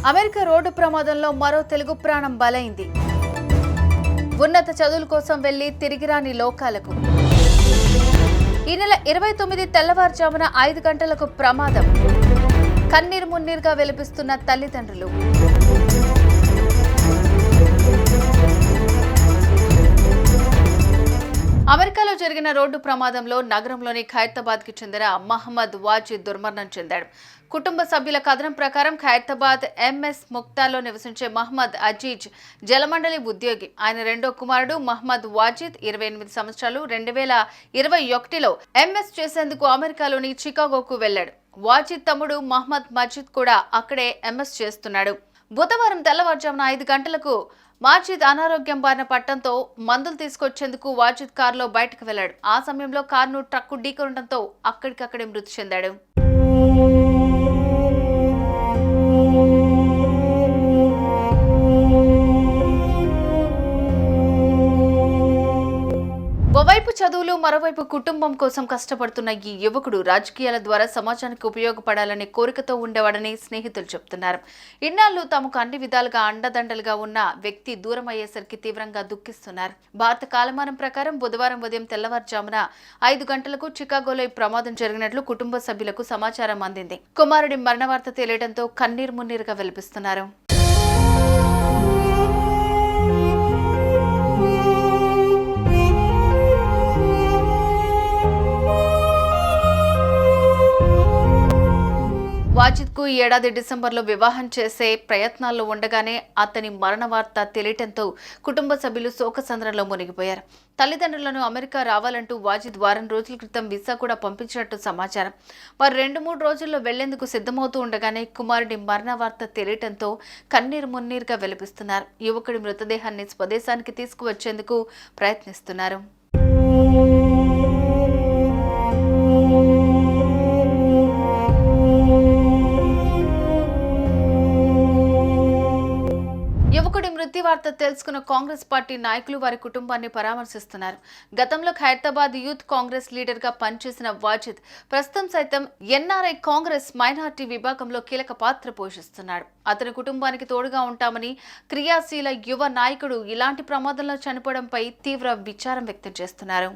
America road ప్రమాదంలో మరో తెలుగు ప్రాణం బలైంది. ఉన్నత చదువుల కోసం వెళ్లి తిరిగి రాని లోకాలకు. ఈ నెల 29 తెల్లవారుజామున 5 గంటలకు ప్రమాదం. కన్నీరు మున్నీరుగా వెలిపిస్తున్న తల్లిదండ్రులు. అమెరికాలో జరిగిన రోడ్డు ప్రమాదంలో నగరంలోని ఖైరతాబాద్కి చెందిన మహమ్మద్ వాజిద్ దుర్మరణం చెందాడు. కుటుంబ సభ్యుల కథనం ప్రకారం ఖైరతాబాద్ ఎంఎస్ ముక్తాలో నివసించే మహమ్మద్ అజీజ్ జలమండలి ఉద్యోగి. ఆయన రెండో కుమారుడు మహమ్మద్ వాజిద్ 28 సంవత్సరాలు. 2021లో ఎంఎస్ చేసేందుకు అమెరికాలోని చికాగోకు వెళ్లాడు. వాజిద్ తమ్ముడు మహమ్మద్ మజీద్ కూడా అక్కడే ఎంఎస్ చేస్తున్నాడు. బుధవారం తెల్లవారుజామున 5 గంటలకు మాజిద్ అనారోగ్యం బారిన పట్టడంతో మందులు తీసుకొచ్చేందుకు వాజిద్ కారులో బయటకు వెళ్లాడు. ఆ సమయంలో కారును ట్రక్కు ఢీకొనడంతో అక్కడికక్కడే మృతి చెందాడు. ఓవైపు చదువులు, మరోవైపు కుటుంబం కోసం కష్టపడుతున్న ఈ యువకుడు రాజకీయాల ద్వారా సమాజానికి ఉపయోగపడాలనే కోరికతో ఉండేవాడని స్నేహితులు చెబుతున్నారు. ఇన్నాళ్లు తమకు అన్ని విధాలుగా అండదండలుగా ఉన్న వ్యక్తి దూరం అయ్యేసరికి తీవ్రంగా దుఃఖిస్తున్నారు. భారత కాలమానం ప్రకారం బుధవారం ఉదయం తెల్లవారుజామున 5 గంటలకు చికాగోలో ఈ ప్రమాదం జరిగినట్లు కుటుంబ సభ్యులకు సమాచారం అందింది. కుమారుడి మరణ వార్త తెలియడంతో కన్నీరు మున్నీరుగా వెలిపిస్తున్నారు. వాజిద్ కు ఈ ఏడాది డిసెంబర్లో వివాహం చేసే ప్రయత్నాల్లో ఉండగానే అతని మరణ వార్త తెలియటంతో కుటుంబ సభ్యులు శోకసంద్రంలో మునిగిపోయారు. తల్లిదండ్రులను అమెరికా రావాలంటూ వాజిద్ వారం రోజుల క్రితం వీసా కూడా పంపించినట్టు సమాచారం. వారు 2-3 రోజుల్లో వెళ్లేందుకు సిద్ధమవుతూ ఉండగానే కుమారుడి మరణ వార్త తెలియటంతో కన్నీరు మున్నీరుగా వెలిపిస్తున్నారు. యువకుడి మృతదేహాన్ని స్వదేశానికి తీసుకువచ్చేందుకు ప్రయత్నిస్తున్నారు. యువకుడి మృతి వార్త తెలుసుకున్న కాంగ్రెస్ పార్టీ నాయకులు వారి కుటుంబాన్ని పరామర్శిస్తున్నారు. గతంలో ఖైరతాబాద్ యూత్ కాంగ్రెస్ లీడర్ గా పనిచేసిన వాజిద్ ప్రస్తుతం సైతం ఎన్ఆర్ఐ కాంగ్రెస్ మైనార్టీ విభాగంలో కీలక పాత్ర పోషిస్తున్నాడు. అతని కుటుంబానికి తోడుగా ఉంటామని క్రియాశీల యువ నాయకుడు ఇలాంటి ప్రమాదంలో చనిపోవడంపై తీవ్ర విచారం వ్యక్తం చేస్తున్నారు.